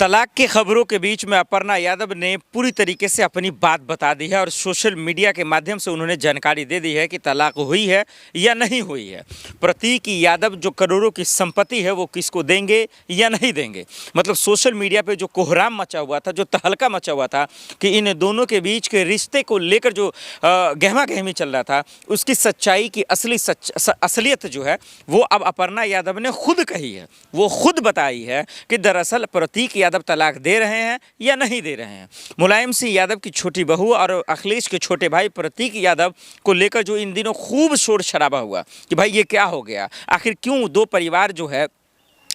तलाक की खबरों के बीच में अपर्णा यादव ने पूरी तरीके से अपनी बात बता दी है और सोशल मीडिया के माध्यम से उन्होंने जानकारी दे दी है कि तलाक हुई है या नहीं हुई है। प्रतीक यादव जो करोड़ों की संपत्ति है वो किसको देंगे या नहीं देंगे। मतलब सोशल मीडिया पे जो कोहराम मचा हुआ था, जो तहलका मचा हुआ था कि इन दोनों के बीच के रिश्ते को लेकर जो गहमा गहमी चल रहा था, उसकी सच्चाई की असलियत जो है वो अब अपर्णा यादव ने खुद कही है। वो खुद बताई है कि दरअसल प्रतीक यादव तलाक दे रहे हैं या नहीं दे रहे हैं। मुलायम सिंह यादव की छोटी बहू और अखिलेश के छोटे भाई प्रतीक यादव को लेकर जो इन दिनों खूब शोर शराबा हुआ कि भाई ये क्या हो गया, आखिर क्यों दो परिवार जो है,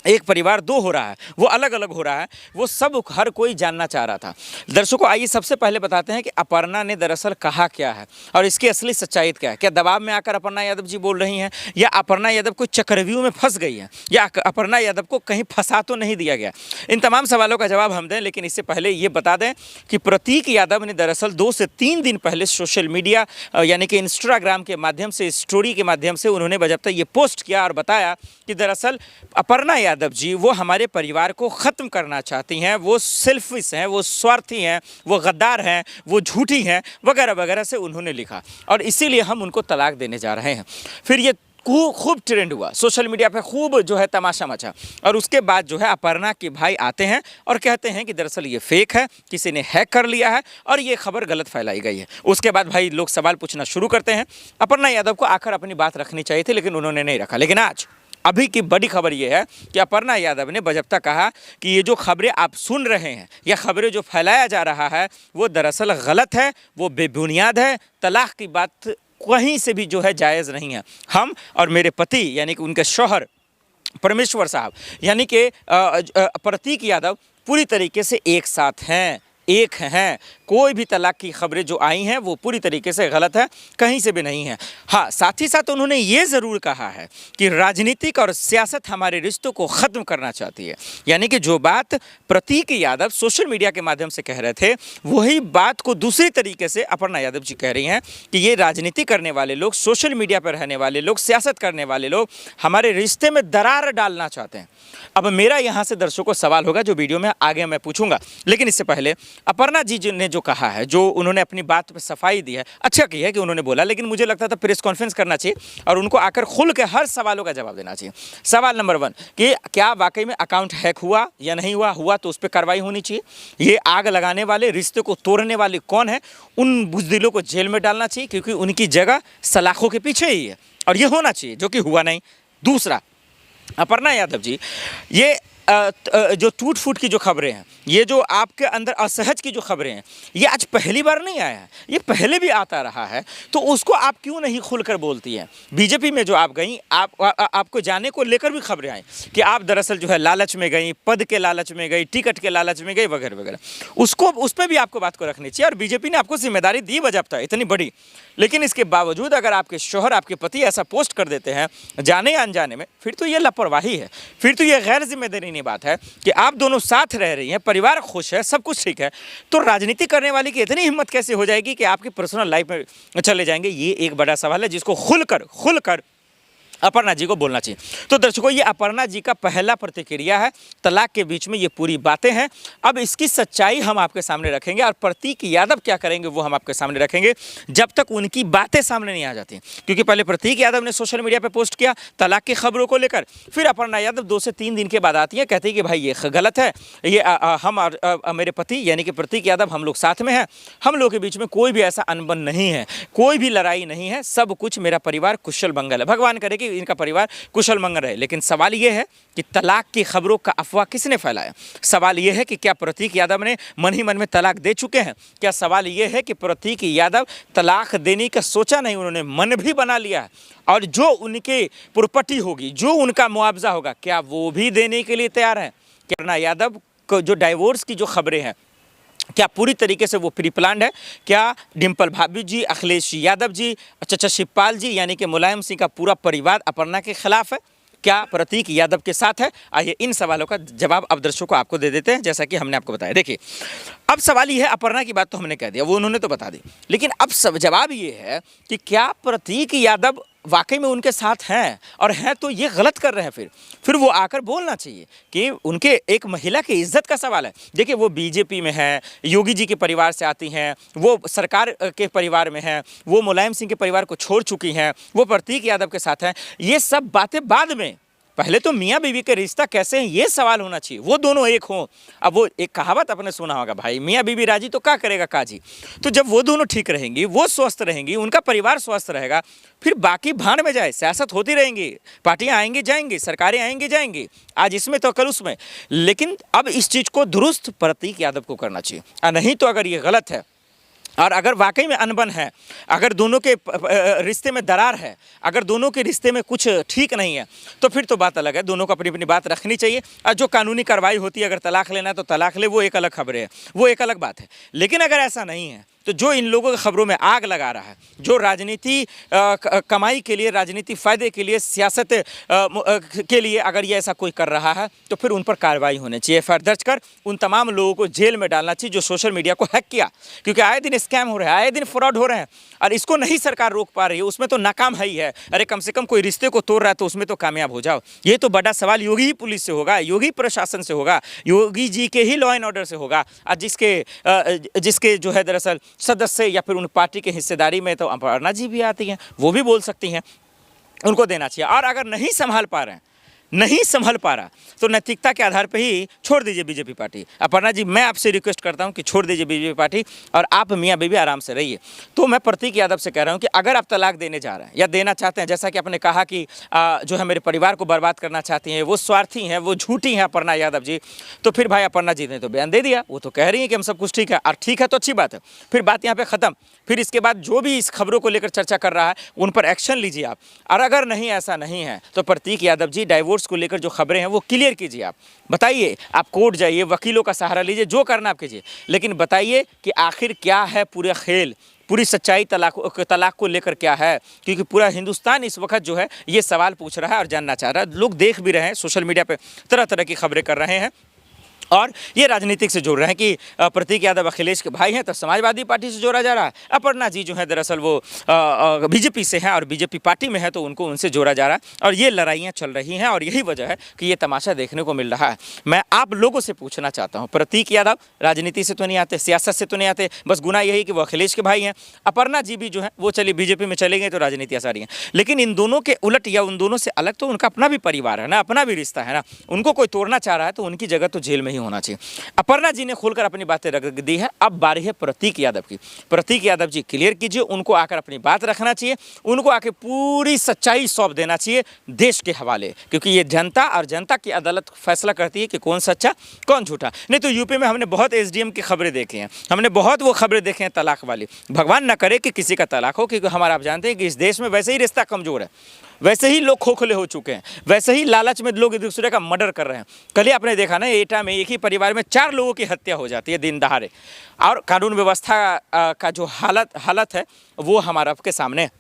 एक परिवार दो हो रहा है, वो अलग अलग हो रहा है, वो सब हर कोई जानना चाह रहा था। दर्शकों आइए सबसे पहले बताते हैं कि अपर्णा ने दरअसल कहा क्या है और इसकी असली सच्चाई क्या है। क्या दबाव में आकर अपर्णा यादव जी बोल रही हैं, या अपर्णा यादव को चक्रव्यूह में फंस गई है, या अपर्णा यादव को कहीं फंसा तो नहीं दिया गया। इन तमाम सवालों का जवाब हम दें, लेकिन इससे पहले ये बता दें कि प्रतीक यादव ने दरअसल 2 से 3 दिन पहले सोशल मीडिया यानी कि इंस्टाग्राम के माध्यम से, स्टोरी के माध्यम से उन्होंने बजबता ये पोस्ट किया और बताया कि दरअसल अपर्णा यादव जी वो हमारे परिवार को ख़त्म करना चाहती हैं, वो सेल्फिश हैं, वो स्वार्थी हैं, वो गद्दार हैं, वो झूठी हैं, वगैरह वगैरह से उन्होंने लिखा और इसीलिए हम उनको तलाक देने जा रहे हैं। फिर ये खूब ट्रेंड हुआ, सोशल मीडिया पे खूब जो है तमाशा मचा और उसके बाद जो है अपर्णा के भाई आते हैं और कहते हैं कि दरअसल ये फेक है, किसी ने हैक कर लिया है और ये खबर गलत फैलाई गई है। उसके बाद भाई लोग सवाल पूछना शुरू करते हैं। अपर्णा यादव को आकर अपनी बात रखनी चाहिए थी, लेकिन उन्होंने नहीं रखा। लेकिन आज अभी की बड़ी खबर यह है कि अपर्णा यादव ने बजबता कहा कि ये जो खबरें आप सुन रहे हैं या खबरें जो फैलाया जा रहा है वो दरअसल गलत है, वो बेबुनियाद है। तलाक की बात कहीं से भी जो है जायज़ नहीं है। हम और मेरे पति यानी कि उनके शौहर परमेश्वर साहब यानी कि प्रतीक यादव पूरी तरीके से एक साथ हैं, एक हैं। कोई भी तलाक की खबरें जो आई हैं वो पूरी तरीके से गलत है, कहीं से भी नहीं है। हाँ, साथ ही साथ उन्होंने ये ज़रूर कहा है कि राजनीतिक और सियासत हमारे रिश्तों को ख़त्म करना चाहती है। यानी कि जो बात प्रतीक यादव सोशल मीडिया के माध्यम से कह रहे थे, वही बात को दूसरी तरीके से अपर्णा यादव जी कह रही हैं कि ये राजनीति करने वाले लोग, सोशल मीडिया पर रहने वाले लोग, सियासत करने वाले लोग हमारे रिश्ते में दरार डालना चाहते हैं। अब मेरा यहाँ से दर्शकों को सवाल होगा जो वीडियो में आगे मैं पूछूंगा, लेकिन इससे पहले अपर्णा जी ने जो कहा है, जो उन्होंने अपनी बात पे सफाई दी है, अच्छा की है कि उन्होंने बोला, लेकिन मुझे लगता था प्रेस कॉन्फ्रेंस करना चाहिए और उनको आकर खुल के हर सवालों का जवाब देना चाहिए। सवाल नंबर 1 कि क्या वाकई में अकाउंट हैक हुआ या नहीं हुआ तो उस पर कार्रवाई होनी चाहिए। ये आग लगाने वाले, रिश्ते को तोड़ने वाले कौन है, उन बुज़दिलों को जेल में डालना चाहिए, क्योंकि उनकी जगह सलाखों के पीछे ही है और ये होना चाहिए, जो कि हुआ नहीं। दूसरा, अपर्णा यादव जी, ये जो टूट फूट की जो खबरें हैं, ये जो आपके अंदर असहज की जो खबरें हैं, ये आज पहली बार नहीं आया है, ये पहले भी आता रहा है। तो उसको आप क्यों नहीं खुलकर बोलती हैं। बीजेपी में जो आप गई, आपको जाने को लेकर भी खबरें आई कि आप दरअसल जो है लालच में गई, पद के लालच में गई, टिकट के लालच में गई, वगैरह वगैरह। उसको उस पर भी आपको बात को रखनी चाहिए और बीजेपी ने आपको जिम्मेदारी दी बजाबता इतनी बड़ी, लेकिन इसके बावजूद अगर आपके शौहर, आपके पति ऐसा पोस्ट कर देते हैं जाने या अनजाने में, फिर तो ये लापरवाही है, फिर तो ये गैर जिम्मेदारी बात है कि आप दोनों साथ रह रही हैं, परिवार खुश है, सब कुछ ठीक है, तो राजनीति करने वाली की इतनी हिम्मत कैसे हो जाएगी कि आपकी पर्सनल लाइफ में चले जाएंगे। ये एक बड़ा सवाल है जिसको खुलकर अपर्णा जी को बोलना चाहिए। तो दर्शकों, ये अपर्णा जी का पहला प्रतिक्रिया है। तलाक के बीच में ये पूरी बातें हैं। अब इसकी सच्चाई हम आपके सामने रखेंगे और प्रतीक यादव क्या करेंगे वो हम आपके सामने रखेंगे, जब तक उनकी बातें सामने नहीं आ जाती। क्योंकि पहले प्रतीक यादव ने सोशल मीडिया पर पोस्ट किया तलाक की खबरों को लेकर, फिर अपर्णा यादव 2 से 3 दिन के बाद आती है, कहती है कि भाई ये गलत है, ये हम और मेरे पति यानी कि प्रतीक यादव, हम लोग साथ में हैं, हम लोग के बीच में कोई भी ऐसा अनबन नहीं है, कोई भी लड़ाई नहीं है, सब कुछ, मेरा परिवार कुशल मंगल है, भगवान करे कि इनका परिवार कुशल मंगल रहे। लेकिन सवाल यह है कि तलाक की खबरों का अफवाह किसने फैलाया। सवाल यह है कि क्या प्रतीक यादव ने मन ही मन में तलाक दे चुके हैं। क्या सवाल यह है कि प्रतीक यादव तलाक देने का सोचा नहीं, उन्होंने मन भी बना लिया है और जो उनके प्रॉपर्टी होगी, जो उनका मुआवजा होगा, क्या वो भी देने के लिए तैयार है। अपर्णा यादव को जो डाइवोर्स की जो खबरें हैं, क्या पूरी तरीके से वो प्री प्लान्ड है। क्या डिम्पल भाभी जी, अखिलेश यादव जी, चचा शिवपाल जी यानी कि मुलायम सिंह का पूरा परिवार अपर्णा के खिलाफ है। क्या प्रतीक यादव के साथ है। आइए इन सवालों का जवाब अब दर्शकों को आपको दे देते हैं, जैसा कि हमने आपको बताया। देखिए, अब सवाल ये है, अपर्णा की बात तो हमने कह दिया, वो उन्होंने तो बता दी, लेकिन अब सब जवाब ये है कि क्या प्रतीक यादव वाकई में उनके साथ हैं और हैं तो ये गलत कर रहे हैं, फिर वो आकर बोलना चाहिए कि उनके एक महिला की इज्जत का सवाल है। देखिए वो बीजेपी में है, योगी जी के परिवार से आती हैं, वो सरकार के परिवार में हैं, वो मुलायम सिंह के परिवार को छोड़ चुकी हैं, वो प्रतीक यादव के साथ हैं। ये सब बातें बाद में, पहले तो मियाँ बीवी का रिश्ता कैसे है ये सवाल होना चाहिए, वो दोनों एक हों। अब वो एक कहावत आपने सुना होगा, भाई मियाँ बीवी राजी तो क्या करेगा काजी। तो जब वो दोनों ठीक रहेंगी, वो स्वस्थ रहेंगी, उनका परिवार स्वस्थ रहेगा, फिर बाकी भाड़ में जाए, सियासत होती रहेंगी, पार्टियां आएंगी जाएंगी, सरकारें आएंगी जाएंगी, आज इसमें तो कल उसमें। लेकिन अब इस चीज़ को दुरुस्त प्रतीक यादव को करना चाहिए, और नहीं तो अगर ये गलत है और अगर वाकई में अनबन है, अगर दोनों के रिश्ते में दरार है, अगर दोनों के रिश्ते में कुछ ठीक नहीं है, तो फिर तो बात अलग है, दोनों को अपनी अपनी बात रखनी चाहिए। और जो कानूनी कार्रवाई होती है, अगर तलाक लेना है तो तलाक ले, वो एक अलग खबर है, वो एक अलग बात है। लेकिन अगर ऐसा नहीं है तो जो इन लोगों की खबरों में आग लगा रहा है, जो राजनीति कमाई के लिए, राजनीति फ़ायदे के लिए, सियासत के लिए अगर ये ऐसा कोई कर रहा है, तो फिर उन पर कार्रवाई होनी चाहिए। एफआईआर दर्ज कर उन तमाम लोगों को जेल में डालना चाहिए जो सोशल मीडिया को हैक किया, क्योंकि आए दिन स्कैम हो रहे हैं, आए दिन फ्रॉड हो रहे हैं, और इसको नहीं सरकार रोक पा रही है। उसमें तो नाकाम है ही है। अरे कम से कम कोई रिश्ते को तोड़ रहा है तो उसमें तो कामयाब हो जाओ। ये तो बड़ा सवाल योगी ही पुलिस से होगा, योगी प्रशासन से होगा, योगी जी के ही लॉ एंड ऑर्डर से होगा। और जिसके जो है दरअसल सदस्य या फिर उन पार्टी के हिस्सेदारी में तो अपर्णा जी भी आती हैं, वो भी बोल सकती हैं, उनको देना चाहिए। और अगर नहीं संभाल पा रहे हैं, नहीं संभल पा रहा, तो नैतिकता के आधार पर ही छोड़ दीजिए बीजेपी पार्टी। अपर्णा जी, मैं आपसे रिक्वेस्ट करता हूं कि छोड़ दीजिए बीजेपी पार्टी और आप मियाँ बीवी आराम से रहिए। तो मैं प्रतीक यादव से कह रहा हूं कि अगर आप तलाक देने जा रहे हैं या देना चाहते हैं, जैसा कि आपने कहा कि जो है मेरे परिवार को बर्बाद करना चाहती हैं, वो स्वार्थी हैं, वो झूठी हैं अपर्णा यादव जी, तो फिर भाई अपर्णा जी ने तो बयान दे दिया, वो तो कह रही है कि हम सब कुछ ठीक है, और ठीक है तो अच्छी बात है, फिर बात यहाँ पर ख़त्म। फिर इसके बाद जो भी इस खबरों को लेकर चर्चा कर रहा है उन पर एक्शन लीजिए आप। और अगर नहीं, ऐसा नहीं है, तो प्रतीक यादव जी डाइवोर्स को लेकर जो खबरें हैं वो क्लियर कीजिए। आप बताइए, आप कोर्ट जाइए, वकीलों का सहारा लीजिए, जो करना आप कीजिए, लेकिन बताइए कि आखिर क्या है पूरा खेल, पूरी सच्चाई तलाक को लेकर क्या है। क्योंकि पूरा हिंदुस्तान इस वक्त जो है ये सवाल पूछ रहा है और जानना चाह रहा है। लोग देख भी रहे हैं, सोशल मीडिया पे तरह तरह की खबरें कर रहे हैं और ये राजनीतिक से जोड़ रहे हैं कि प्रतीक यादव अखिलेश के भाई हैं, तो समाजवादी पार्टी से जोड़ा जा रहा है। अपर्णा जी जो है दरअसल वो बीजेपी से हैं और बीजेपी पार्टी में है, तो उनको उनसे जोड़ा जा रहा है, और ये लड़ाइयाँ चल रही हैं। और यही वजह है कि ये तमाशा देखने को मिल रहा है। मैं आप लोगों से पूछना चाहता हूँ, प्रतीक यादव राजनीति से तो नहीं आते, सियासत से तो नहीं आते, बस गुना यही कि वो अखिलेश के भाई हैं। अपर्णा जी भी जो है वो चली बीजेपी में चले गए तो राजनीति आसारी है, लेकिन इन दोनों के उलट या उन दोनों से अलग तो उनका अपना भी परिवार है ना, अपना भी रिश्ता है ना। उनको कोई तोड़ना चाह रहा है तो उनकी जगह तो जेल में ही होना चाहिए। अपर्णा जी ने खोलकर अपनी बातें रख दी है, अब बारी है प्रतीक यादव की। प्रतीक यादव जी क्लियर कीजिए, उनको आकर अपनी बात रखना चाहिए, उनको आके पूरी सच्चाई सौंप देना चाहिए देश के हवाले, क्योंकि ये जनता और जनता की अदालत फैसला करती है कि कौन सच्चा कौन झूठा। नहीं तो यूपी में हमने बहुत एसडीएम की खबरें देखी हैं, हमने बहुत वो खबरें देखे हैं तलाक वाली। भगवान न करे कि किसी का तलाक हो, क्योंकि हमारा आप जानते हैं कि इस देश में वैसे ही रिश्ता कमज़ोर है, वैसे ही लोग खोखले हो चुके हैं, वैसे ही लालच में लोग एक दूसरे का मर्डर कर रहे हैं। कल ही आपने देखा ना, एटा में एक ही परिवार में 4 लोगों की हत्या हो जाती है दिन दहाड़े, और कानून व्यवस्था का जो हालत है वो हमारा आपके सामने है।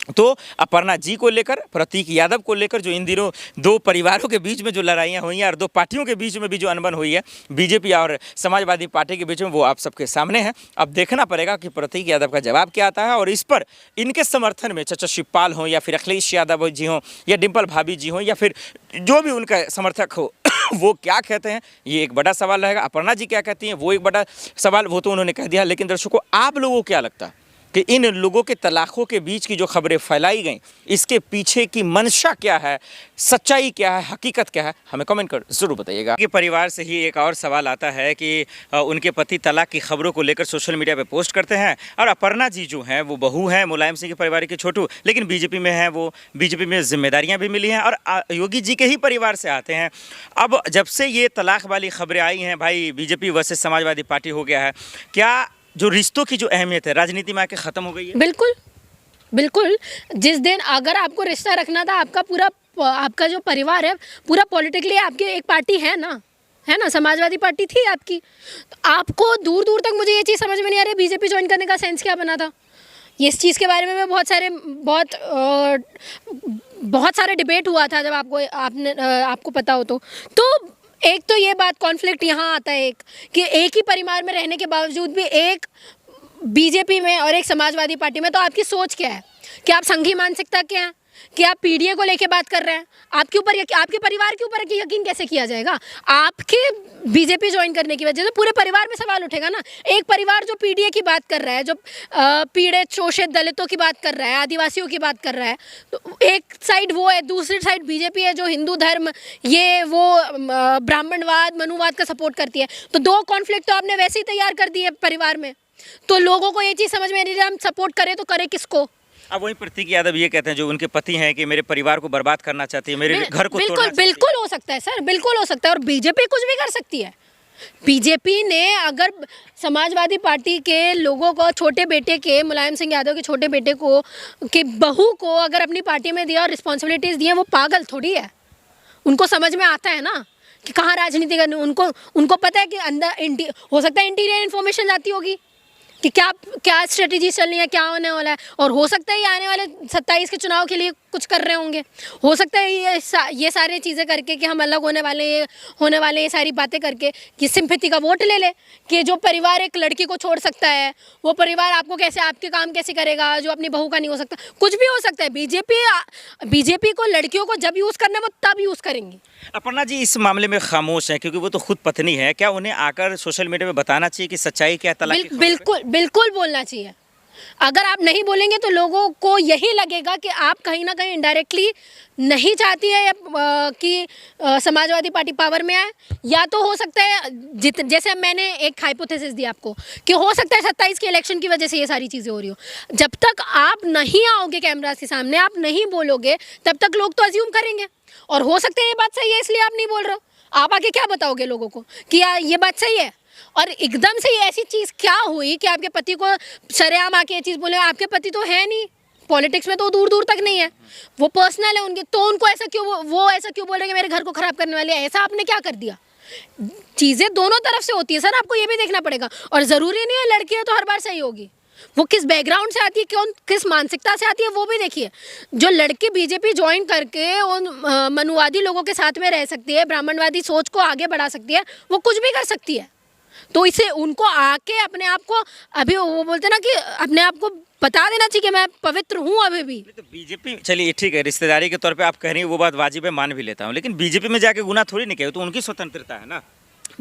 तो अपर्णा जी को लेकर, प्रतीक यादव को लेकर जो इन दिनों 2 परिवारों के बीच में जो लड़ाइयाँ हुई हैं और 2 पार्टियों के बीच में भी जो अनबन हुई है, बीजेपी और समाजवादी पार्टी के बीच में, वो आप सबके सामने है। अब देखना पड़ेगा कि प्रतीक यादव का जवाब क्या आता है, और इस पर इनके समर्थन में चाचा शिवपाल हों या फिर अखिलेश यादव जी हों या डिम्पल भाभी जी हों या फिर जो भी उनका समर्थक हो वो क्या कहते हैं, ये एक बड़ा सवाल रहेगा। अपर्णा जी क्या कहती हैं, वो एक बड़ा सवाल, वो तो उन्होंने कह दिया। लेकिन दर्शकों, आप लोगों को क्या लगता है कि इन लोगों के तलाकों के बीच की जो खबरें फैलाई गई, इसके पीछे की मंशा क्या है, सच्चाई क्या है, हकीकत क्या है, हमें कमेंट कर ज़रूर बताइएगा। कि परिवार से ही एक और सवाल आता है कि उनके पति तलाक की खबरों को लेकर सोशल मीडिया पे पोस्ट करते हैं, और अपर्णा जी जो हैं वो बहू हैं मुलायम सिंह के परिवार के छोटू, लेकिन बीजेपी में हैं, वो बीजेपी में जिम्मेदारियाँ भी मिली हैं और योगी जी के ही परिवार से आते हैं। अब जब से ये तलाक वाली खबरें आई हैं, भाई बीजेपी वर्सेस समाजवादी पार्टी हो गया है, क्या जो रिश्तों की जो अहमियत है राजनीति में आके ख़त्म हो गई है? बिल्कुल बिल्कुल। जिस दिन अगर आपको रिश्ता रखना था, आपका जो परिवार है पूरा पॉलिटिकली आपकी एक पार्टी है ना, समाजवादी पार्टी थी आपकी, तो आपको दूर दूर तक, मुझे ये चीज़ समझ में नहीं आ रही बीजेपी ज्वाइन करने का सेंस क्या बना था। इस चीज़ के बारे में मैं बहुत सारे डिबेट हुआ था, जब आपको पता हो तो एक तो ये बात कॉन्फ्लिक्ट यहाँ आता है, कि एक ही परिवार में रहने के बावजूद भी एक बीजेपी में और एक समाजवादी पार्टी में, तो आपकी सोच क्या है। कि आप संघी मानसिकता के हैं, कि आप पीडीए को लेके बात कर रहे हैं। आपके ऊपर आपके परिवार के ऊपर यकीन कैसे किया जाएगा? आपके बीजेपी ज्वाइन करने की वजह से पूरे परिवार में सवाल उठेगा ना। एक परिवार जो पीडीए की बात कर रहा है, जो पीड़ित शोषित दलितों की बात कर रहा है, आदिवासियों की बात कर रहा है, तो एक साइड वो है, दूसरी साइड बीजेपी है जो हिंदू धर्म, ये वो ब्राह्मणवाद, मनुवाद का सपोर्ट करती है। तो दो कॉन्फ्लिक्ट तो आपने वैसे ही तैयार कर दिए परिवार में। तो लोगों को ये चीज़ समझ में नहीं, हम सपोर्ट करें तो करें किसको? अब वही प्रतीक यादव ये कहते हैं, जो उनके पति हैं, कि मेरे परिवार को बर्बाद करना चाहती है, मेरे घर को तोड़ना चाहती है। बिल्कुल हो सकता है सर, बिल्कुल हो सकता है। और बीजेपी कुछ भी कर सकती है। बीजेपी ने अगर समाजवादी पार्टी के लोगों को, छोटे बेटे के, मुलायम सिंह यादव के छोटे बेटे को, के बहू को अगर अपनी पार्टी में दिया और रिस्पॉन्सिबिलिटीज़ दी हैं, वो पागल थोड़ी है। उनको समझ में आता है ना कि कहाँ राजनीति करनी। उनको पता है कि अंदर हो सकता है इंटीरियर इन्फॉर्मेशन जाती होगी कि क्या स्ट्रेटजी चल रही है, क्या होने वाला है। और हो सकता है ये आने वाले 27 के चुनाव के लिए कुछ कर रहे होंगे। हो सकता है ये सारी चीज़ें करके कि हम अलग होने वाले, ये सारी बातें करके कि सिंपैथी का वोट ले ले, कि जो परिवार एक लड़की को छोड़ सकता है, वो परिवार आपको कैसे, आपके काम कैसे करेगा, जो अपनी बहू का नहीं हो सकता। कुछ भी हो सकता है। बीजेपी को लड़कियों को जब यूज़ करना है वो तब यूज़ करेंगी। अपर्णा जी इस मामले में खामोश हैं, क्योंकि वो तो खुद पत्नी है। क्या उन्हें आकर सोशल मीडिया में बताना चाहिए कि सच्चाई क्या है तलाक की खबर पे? बिल्कुल बोलना चाहिए। अगर आप नहीं बोलेंगे तो लोगों को यही लगेगा कि आप कहीं ना कहीं इनडायरेक्टली नहीं चाहती है कि समाजवादी पार्टी पावर में आए। या तो हो सकता है, जैसे अब मैंने एक हाइपोथेसिस दी आपको, कि हो सकता है 27 के इलेक्शन की वजह से ये सारी चीज़ें हो रही हो। जब तक आप नहीं आओगे कैमरा के सामने, आप नहीं बोलोगे, तब तक लोग तो अज्यूम करेंगे। और हो सकता है ये बात सही है, इसलिए आप नहीं बोल रहे हो। आप आगे क्या बताओगे लोगों को कि यार ये बात सही है? और एकदम से ऐसी चीज़ क्या हुई कि आपके पति को सरेआम आके ये चीज़ बोले? आपके पति तो है नहीं पॉलिटिक्स में, तो दूर दूर तक नहीं है, वो पर्सनल है उनके। तो उनको ऐसा क्यों, वो ऐसा क्यों बोल रहे कि मेरे घर को ख़राब करने वाले हैं? ऐसा आपने क्या कर दिया? चीज़ें दोनों तरफ से होती है सर, आपको ये भी देखना पड़ेगा। और ज़रूरी नहीं है लड़की है तो हर बार सही होगी। वो किस बैकग्राउंड से आती है, किस मानसिकता से आती है, वो भी देखिए। जो लड़की बीजेपी ज्वाइन करके उन मनुवादी लोगों के साथ में रह सकती है, ब्राह्मणवादी सोच को आगे बढ़ा सकती है, वो कुछ भी कर सकती है। तो इसे उनको आके अपने आप को, अभी वो बोलते ना कि अपने आप को बता देना चाहिए कि मैं पवित्र हूँ अभी भी। तो बीजेपी, चलिए ठीक है, रिश्तेदारी के तौर पे आप कह रही हैं, वो बात वाजिब है, मान भी लेता हूँ, लेकिन बीजेपी में जाके गुनाह थोड़ी नहीं किया, तो उनकी स्वतंत्रता है ना।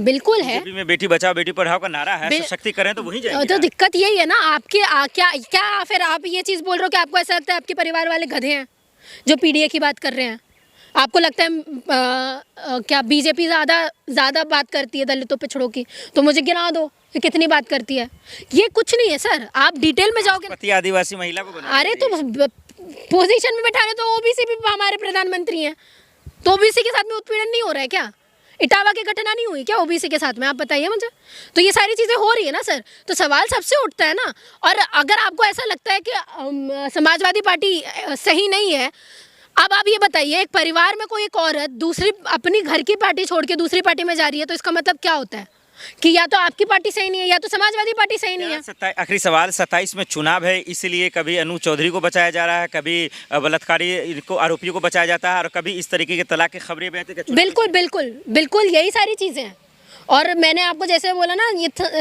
बिल्कुल है। बीजेपी में बेटी बचाओ बेटी पढ़ाओ का नारा है, सशक्ति करें तो वहीं जाएंगे। तो दिक्कत यही है ना आपके, क्या फिर आप ये चीज़ बोल रहे हो कि आपको ऐसा लगता है आपके परिवार वाले गधे हैं जो पीडीए की बात कर रहे हैं? आपको लगता है क्या बीजेपी ज़्यादा बात करती है दलितों पिछड़ों की? तो मुझे गिना दो कि कितनी बात करती है। ये कुछ नहीं है सर, आप डिटेल में जाओगे। पति आदिवासी महिला को बना, अरे तो पोजीशन में बैठाने तो ओबीसी भी हमारे प्रधानमंत्री हैं, तो ओबीसी के साथ में उत्पीड़न नहीं हो रहा है क्या? इटावा की घटना नहीं हुई क्या ओबीसी के साथ में? आप बताइए मुझे। तो ये सारी चीज़ें हो रही है ना सर, तो सवाल सबसे उठता है ना। और अगर आपको ऐसा लगता है कि समाजवादी पार्टी सही नहीं है, अब आप ये बताइए, एक परिवार में कोई एक औरत दूसरी अपनी घर की पार्टी छोड़ के दूसरी पार्टी में जा रही है, तो इसका मतलब क्या होता है कि या तो आपकी पार्टी सही नहीं है या तो समाजवादी पार्टी सही नहीं है। आखिरी सवाल, 27 में चुनाव है, इसलिए कभी अनु चौधरी को बचाया जा रहा है, कभी बलात्कारी को, आरोपियों को बचाया जाता है, और कभी इस तरीके के तलाक की खबरें भी आती हैं। बिल्कुल यही सारी चीज़ें हैं। और मैंने आपको जैसे बोला ना,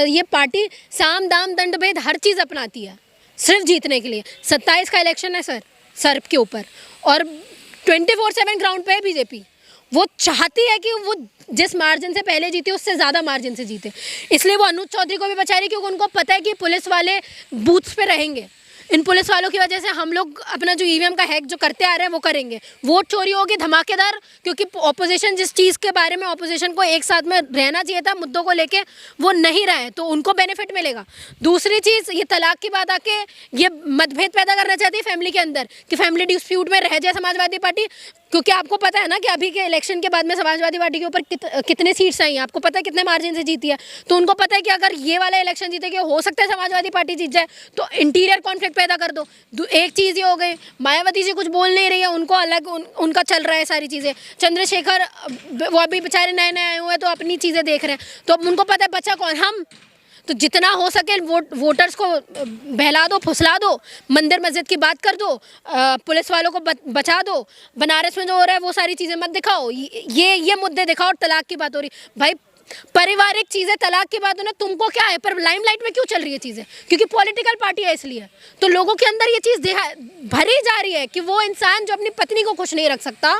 ये पार्टी साम दाम दंड भेद हर चीज़ अपनाती है सिर्फ जीतने के लिए। 27 का इलेक्शन है सर के ऊपर, और 24/7 ग्राउंड पे है बीजेपी। वो चाहती है कि वो जिस मार्जिन से पहले जीते उससे ज़्यादा मार्जिन से जीते, इसलिए वो अनुज चौधरी को भी बचा रही है, क्योंकि उनको पता है कि पुलिस वाले बूथ्स पे रहेंगे। इन पुलिस वालों की वजह से हम लोग अपना जो ईवीएम का हैक जो करते आ रहे हैं वो करेंगे। वोट चोरी होगी धमाकेदार, क्योंकि ऑपोजिशन जिस चीज़ के बारे में ऑपोजिशन को एक साथ में रहना चाहिए था मुद्दों को लेके, वो नहीं रहा है, तो उनको बेनिफिट मिलेगा। दूसरी चीज़, ये तलाक की बात आके ये मतभेद पैदा करना चाहती है फैमिली के अंदर, कि फैमिली डिस्प्यूट में रह जाए समाजवादी पार्टी। क्योंकि आपको पता है ना कि अभी के इलेक्शन के बाद में समाजवादी पार्टी के ऊपर कितने सीट्स आई हैं, आपको पता है कितने मार्जिन से जीती है। तो उनको पता है कि अगर ये वाला इलेक्शन जीते, कि हो सकता है समाजवादी पार्टी जीत जाए, तो इंटीरियर कॉन्फ्लिक्ट पैदा कर दो। एक चीज़ ये हो गई, मायावती जी कुछ बोल नहीं रही है, उनको अलग उनका चल रहा है सारी चीज़ें। चंद्रशेखर वो अभी बेचारे नए नए आए हुए हैं, तो अपनी चीज़ें देख रहे हैं, तो उनको पता है बच्चा कौन, हम। तो जितना हो सके वोटर्स को बहला दो, फुसला दो, मंदिर मस्जिद की बात कर दो, पुलिस वालों को बचा दो, बनारस में जो हो रहा है वो सारी चीज़ें मत दिखाओ, ये मुद्दे दिखाओ। और तलाक की बात हो रही, भाई पारिवारिक चीजें तलाक के बाद उन्हें तुमको क्या है, पर लाइमलाइट में क्यों चल रही है चीजें? क्योंकि पॉलिटिकल पार्टी है इसलिए। तो लोगों के अंदर ये चीज भरी जा रही है कि वो इंसान जो अपनी पत्नी को खुश नहीं रख सकता,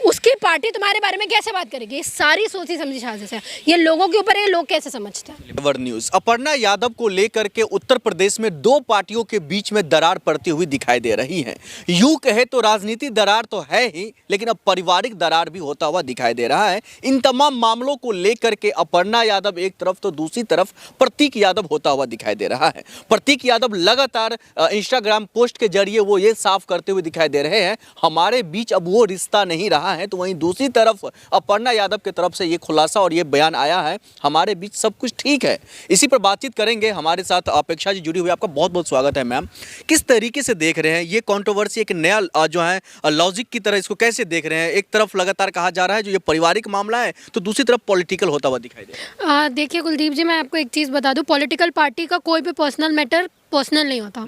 उसकी पार्टी तुम्हारे बारे में कैसे बात करेगी? ये सारी सोची समझी साजिश है। ये लोगों के ऊपर, ये लोग कैसे समझते हैं? खबर न्यूज। अपर्णा यादव को लेकर के उत्तर प्रदेश में दो पार्टियों के बीच में दरार पड़ती हुई दिखाई दे रही है। यूं कहे तो राजनीति दरार तो है ही, लेकिन अब पारिवारिक दरार भी होता हुआ दिखाई दे रहा है। इन तमाम मामलों को लेकर के अपर्णा यादव एक तरफ तो दूसरी तरफ प्रतीक यादव होता हुआ दिखाई दे रहा है। प्रतीक यादव लगातार इंस्टाग्राम पोस्ट के जरिए वो ये साफ करते हुए दिखाई दे रहे हैं हमारे बीच अब वो रिश्ता नहीं रहा है। तो वहीं दूसरी तरफ अपर्णा यादव की तरफ से ये खुलासा और ये बयान आया है हमारे बीच सब कुछ ठीक है। इसी पर बातचीत करेंगे। हमारे साथ अपेक्षा जी जुड़ी हुई, आपका बहुत बहुत स्वागत है मैम। किस तरीके से देख रहे हैं ये कंट्रोवर्सी, एक नया जो है लॉजिक की तरह इसको कैसे देख रहे हैं? एक तरफ लगातार कहा जा रहा है जो ये पारिवारिक मामला है, तो दूसरी तरफ पॉलिटिकल होता हुआ दिखाई दे रहा है। देखिए कुलदीप जी, मैं आपको एक चीज़ बता दूं, पॉलिटिकल पार्टी का कोई भी पर्सनल मैटर पर्सनल नहीं होता,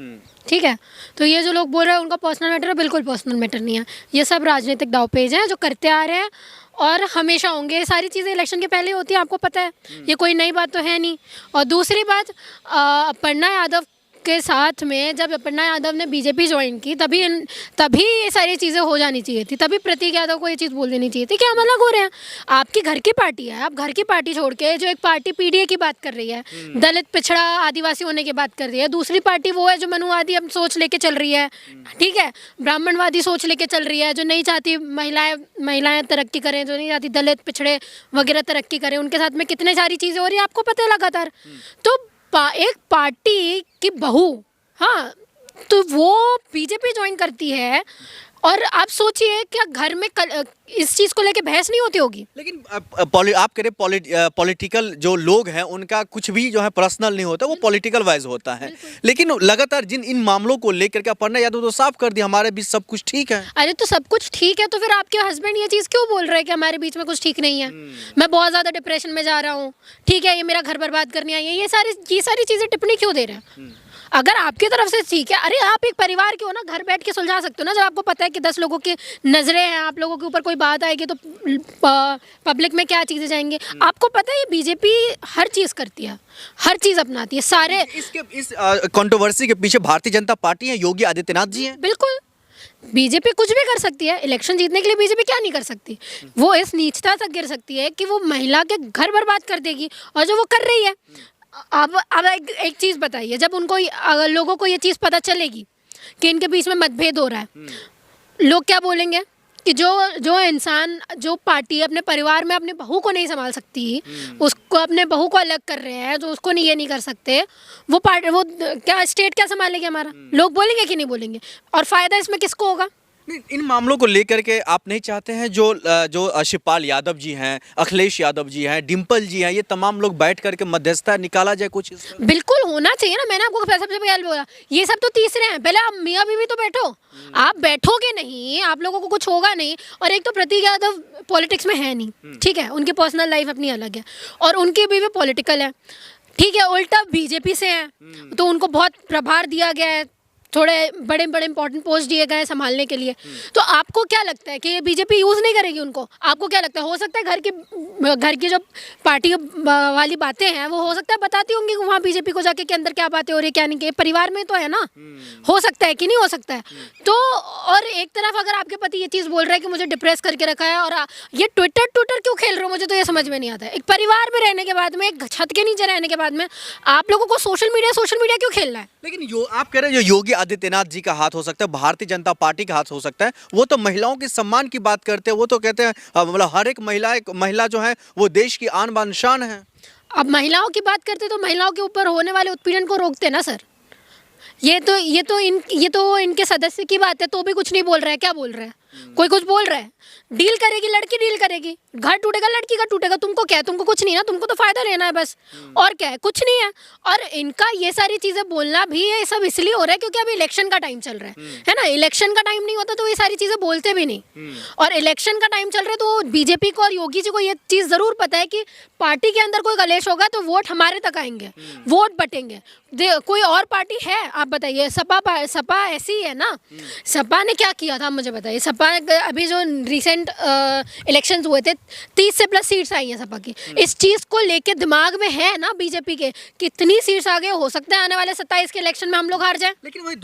ठीक है? तो ये जो लोग बोल रहे हैं उनका पर्सनल मैटर है, बिल्कुल पर्सनल मैटर नहीं है। ये सब राजनीतिक दावपेच हैं जो करते आ रहे हैं और हमेशा होंगे। ये सारी चीज़ें इलेक्शन के पहले होती है, आपको पता है, ये कोई नई बात तो है नहीं। और दूसरी बात, अपर्णा यादव के साथ में जब अपर्णा यादव ने बीजेपी ज्वाइन की तभी ये सारी चीज़ें हो जानी चाहिए थी। तभी प्रतीक यादव को ये चीज़ बोल देनी चाहिए थी कि हम अलग हो रहे हैं। आपकी घर की पार्टी है, आप घर की पार्टी छोड़ के जो एक पार्टी पीडीए की बात कर रही है, दलित पिछड़ा आदिवासी होने की बात कर रही है, दूसरी पार्टी वो है जो मनुवादी अब सोच लेके चल रही है, ठीक है, ब्राह्मणवादी सोच लेके चल रही है, जो नहीं चाहती महिलाएं तरक्की करें, जो नहीं चाहती दलित पिछड़े वगैरह तरक्की करें। उनके साथ में कितने सारी चीज़ें हो रही है आपको पता है लगातार। तो एक पार्टी की बहू, हाँ, तो वो बीजेपी ज्वाइन करती है और आप सोचिए क्या घर में इस चीज़ को लेके बहस नहीं होती होगी? लेकिन आप कह रहे पॉलिटिकल जो लोग हैं उनका कुछ भी जो है पर्सनल नहीं होता, वो पॉलिटिकल वाइज होता है। लेकिन लगातार जिन मामलों को लेकर के अपर्णा यादव तो साफ कर दिया हमारे बीच सब कुछ ठीक है। अरे तो सब कुछ ठीक है तो फिर आपके हस्बैंड ये चीज़ क्यों बोल रहे हैं कि हमारे बीच में कुछ ठीक नहीं है? मैं बहुत ज़्यादा डिप्रेशन में जा रहा हूँ, ठीक है, ये मेरा घर बर्बाद करने आई है, ये सारी चीज़ें टिप्पणी क्यों दे रहे हैं? अगर आपकी तरफ से ठीक है, अरे आप एक परिवार के हो ना, घर बैठ के सुलझा सकते हो ना। जब आपको पता है कि 10 लोगों की नज़रें हैं, आप लोगों के ऊपर कोई बात आएगी तो पब्लिक में क्या चीज़ें जाएंगी। आपको पता है ये बीजेपी हर चीज़ करती है, हर चीज़ अपनाती है। सारे इस कंट्रोवर्सी के पीछे भारतीय जनता पार्टी है, योगी आदित्यनाथ जी हैं। बिल्कुल, बीजेपी कुछ भी कर सकती है। इलेक्शन जीतने के लिए बीजेपी क्या नहीं कर सकती? वो इस नीचता तक गिर सकती है कि वो महिला के घर बर्बाद कर देगी, और जो वो कर रही है। अब एक चीज़ बताइए, जब उनको लोगों को ये चीज़ पता चलेगी कि इनके बीच में मतभेद हो रहा है, लोग क्या बोलेंगे कि जो इंसान, जो पार्टी अपने परिवार में अपने बहू को नहीं संभाल सकती, उसको, अपने बहू को अलग कर रहे हैं, जो उसको ये नहीं कर सकते, वो पार्टी, वो क्या स्टेट क्या संभालेगी हमारा? लोग बोलेंगे कि नहीं बोलेंगे? और फायदा इसमें किसको होगा? इन मामलों को लेकर के आप नहीं चाहते हैं जो शिवपाल यादव जी हैं, अखिलेश यादव जी हैं, डिम्पल जी हैं, ये तमाम लोग बैठ करके मध्यस्थता निकाला जाए कुछ? बिल्कुल होना चाहिए ना। मैंने आपको सबसे पहले बोला, ये सब तो तीसरे हैं, पहले आप मियाँ बीवी तो बैठो। आप बैठोगे नहीं, आप लोगों को कुछ होगा नहीं। और एक तो प्रतीक यादव पॉलिटिक्स में है नहीं, ठीक है, उनकी पर्सनल लाइफ अपनी अलग है और उनकी बीवी पॉलिटिकल है, ठीक है, उल्टा बीजेपी से हैं तो उनको बहुत प्रभार दिया गया है, थोड़े बड़े बड़े इंपॉर्टेंट पोस्ट दिए गए संभालने के लिए। तो आपको क्या लगता है कि ये बीजेपी यूज़ नहीं करेगी उनको? आपको क्या लगता है? हो सकता है घर की जो पार्टी वाली बातें हैं वो हो सकता है बताती होंगी वहाँ बीजेपी को जाके कि अंदर क्या बातें हो रही है क्या नहीं, परिवार में तो है ना, हो सकता है कि नहीं हो सकता है। तो और एक तरफ अगर आपके पति ये चीज़ बोल रहा है कि मुझे डिप्रेस करके रखा है, और ये ट्विटर क्यों खेल रहे हो, मुझे तो ये समझ में नहीं आता है। एक परिवार में रहने के बाद में, एक छत के नीचे रहने के बाद में आप लोगों को सोशल मीडिया क्यों खेलना है? लेकिन आप कह रहे हैं जो योगी आदित्यनाथ जी का हाथ हो सकता है, भारतीय जनता पार्टी का हाथ हो सकता है, वो तो महिलाओं के सम्मान की बात करते हैं। वो तो कहते हैं मतलब हर एक महिला जो है वो देश की आन बान शान है। अब महिलाओं की बात करते तो महिलाओं के ऊपर होने वाले उत्पीड़न को रोकते हैं ना सर। ये तो इनके सदस्य की बात है तो भी कुछ नहीं बोल रहा है। क्या बोल रहा है? कोई कुछ बोल रहा है? डील करेगी लड़की, डील करेगी, घर टूटेगा लड़की का टूटेगा, तुमको क्या है? तुमको कुछ नहीं ना, तुमको तो फायदा लेना है बस, और क्या है? कुछ नहीं है। और इनका ये सारी चीजें बोलना भी ये सब इसलिए हो रहा है क्योंकि अभी इलेक्शन का टाइम चल रहा है ना। इलेक्शन का टाइम नहीं होता तो ये सारी चीजें बोलते भी नहीं, और इलेक्शन का टाइम चल रहा है तो बीजेपी को और योगी जी को ये चीज जरूर पता है कि पार्टी के अंदर कोई कलेश होगा तो वोट हमारे तक आएंगे, वोट बटेंगे। कोई और पार्टी है आप बताइए? सपा ऐसी ही है ना। सपा ने क्या किया था मुझे बताइए? सपा अभी जो रिसेंट इलेक्शंस हुए थे 30 से प्लस सीट्स आई हैं सपा की। इस चीज़ को लेके दिमाग में है ना बीजेपी के, कितनी सीट्स आगे हो सकता है आने वाले 27 के इलेक्शन में हम लोग हार जाए। लेकिन वही